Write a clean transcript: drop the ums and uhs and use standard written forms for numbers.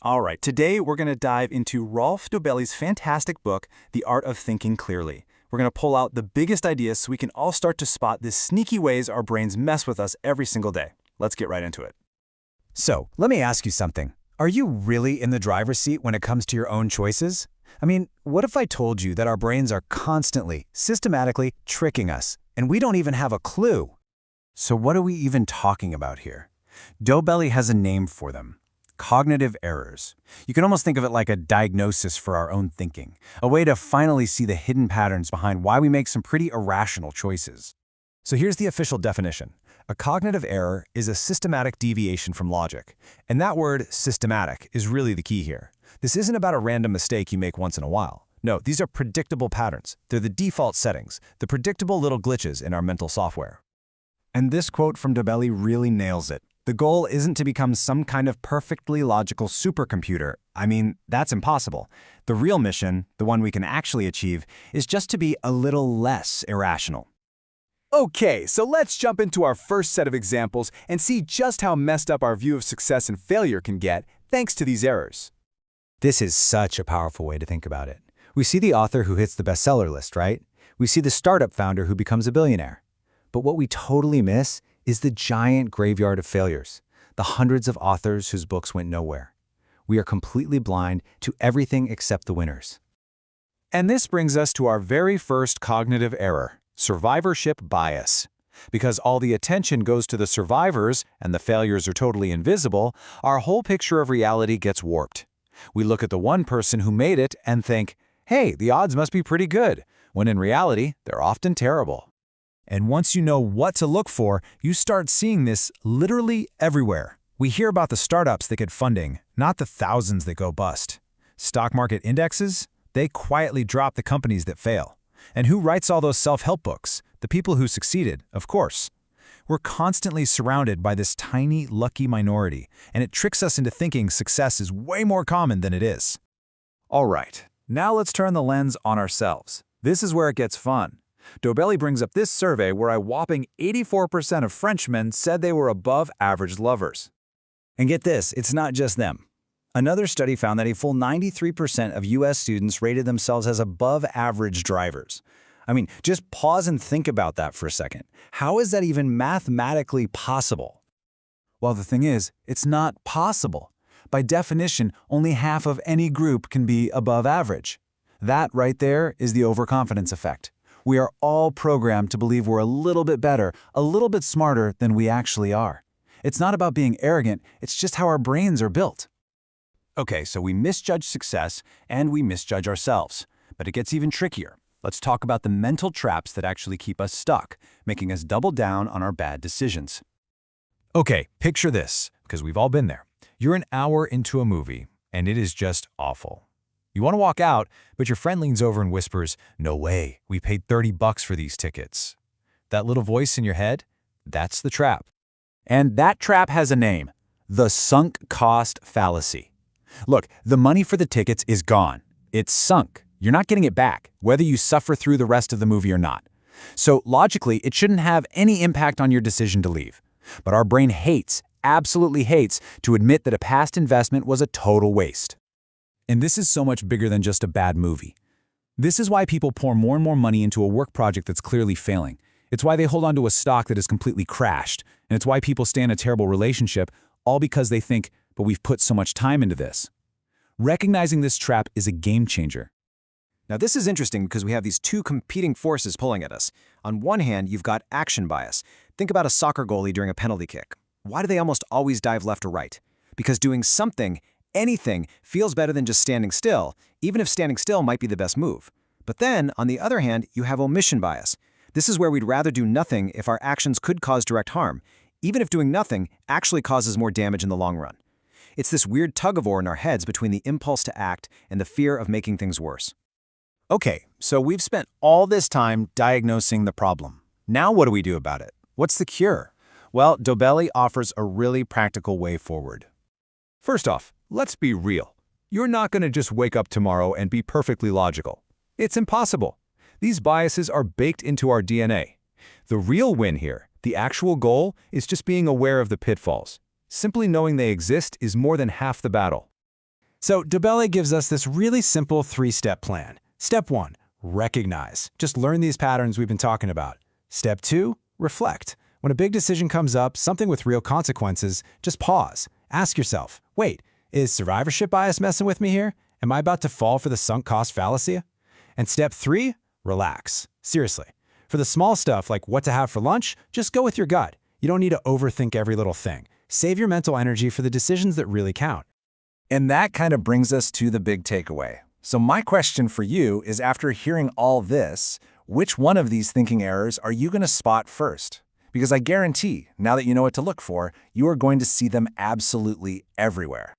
All right, today we're going to dive into Rolf Dobelli's fantastic book, The Art of Thinking Clearly. We're going to pull out the biggest ideas so we can all start to spot the sneaky ways our brains mess with us every single day. Let's get right into it. So, let me ask you something. Are you really in the driver's seat when it comes to your own choices? I mean, what if I told you that our brains are constantly, systematically tricking us, and we don't even have a clue? So what are we even talking about here? Dobelli has a name for them. Cognitive errors. You can almost think of it like a diagnosis for our own thinking, a way to finally see the hidden patterns behind why we make some pretty irrational choices. So here's the official definition. A cognitive error is a systematic deviation from logic. And that word, systematic, is really the key here. This isn't about a random mistake you make once in a while. No, these are predictable patterns. They're the default settings, the predictable little glitches in our mental software. And this quote from Dobelli really nails it. The goal isn't to become some kind of perfectly logical supercomputer. I mean, that's impossible. The real mission, the one we can actually achieve, is just to be a little less irrational. Okay, so let's jump into our first set of examples and see just how messed up our view of success and failure can get thanks to these errors. This is such a powerful way to think about it. We see the author who hits the bestseller list, right? We see the startup founder who becomes a billionaire. But what we totally miss is the giant graveyard of failures, the hundreds of authors whose books went nowhere. We are completely blind to everything except the winners. And this brings us to our very first cognitive error, survivorship bias. Because all the attention goes to the survivors and the failures are totally invisible, our whole picture of reality gets warped. We look at the one person who made it and think, hey, the odds must be pretty good, when in reality, they're often terrible. And once you know what to look for, you start seeing this literally everywhere. We hear about the startups that get funding, not the thousands that go bust. Stock market indexes? They quietly drop the companies that fail. And who writes all those self-help books? The people who succeeded, of course. We're constantly surrounded by this tiny, lucky minority, and it tricks us into thinking success is way more common than it is. All right, now let's turn the lens on ourselves. This is where it gets fun. Dobelli brings up this survey where a whopping 84% of Frenchmen said they were above-average lovers. And get this, it's not just them. Another study found that a full 93% of U.S. students rated themselves as above-average drivers. I mean, just pause and think about that for a second. How is that even mathematically possible? Well, the thing is, it's not possible. By definition, only half of any group can be above average. That right there is the overconfidence effect. We are all programmed to believe we're a little bit better, a little bit smarter than we actually are. It's not about being arrogant, it's just how our brains are built. Okay, so we misjudge success and we misjudge ourselves. But it gets even trickier. Let's talk about the mental traps that actually keep us stuck, making us double down on our bad decisions. Okay, picture this, because we've all been there. You're an hour into a movie, and it is just awful. You want to walk out, but your friend leans over and whispers, "No way, we paid $30 for these tickets." That little voice in your head, that's the trap. And that trap has a name, the sunk cost fallacy. Look, the money for the tickets is gone. It's sunk. You're not getting it back, whether you suffer through the rest of the movie or not. So logically, it shouldn't have any impact on your decision to leave. But our brain hates, absolutely hates, to admit that a past investment was a total waste. And this is so much bigger than just a bad movie. This is why people pour more and more money into a work project that's clearly failing. It's why they hold on to a stock that has completely crashed. And it's why people stay in a terrible relationship, all because they think, but we've put so much time into this. Recognizing this trap is a game changer. Now this is interesting because we have these two competing forces pulling at us. On one hand, you've got action bias. Think about a soccer goalie during a penalty kick. Why do they almost always dive left or right? Because doing something, anything, feels better than just standing still, even if standing still might be the best move. But then, on the other hand, you have omission bias. This is where we'd rather do nothing if our actions could cause direct harm, even if doing nothing actually causes more damage in the long run. It's this weird tug-of-war in our heads between the impulse to act and the fear of making things worse. Okay, so we've spent all this time diagnosing the problem. Now what do we do about it? What's the cure? Well, Dobelli offers a really practical way forward. First off, let's be real. You're not going to just wake up tomorrow and be perfectly logical. It's impossible. These biases are baked into our DNA. The real win here, the actual goal, is just being aware of the pitfalls. Simply knowing they exist is more than half the battle. So Dobelli gives us this really simple 3-step plan. Step 1, recognize. Just learn these patterns we've been talking about. Step 2, reflect. When a big decision comes up, something with real consequences, just pause. Ask yourself, wait, is survivorship bias messing with me here? Am I about to fall for the sunk cost fallacy? And step 3, relax. Seriously. For the small stuff like what to have for lunch, just go with your gut. You don't need to overthink every little thing. Save your mental energy for the decisions that really count. And that kind of brings us to the big takeaway. So my question for you is, after hearing all this, which one of these thinking errors are you going to spot first? Because I guarantee, now that you know what to look for, you are going to see them absolutely everywhere.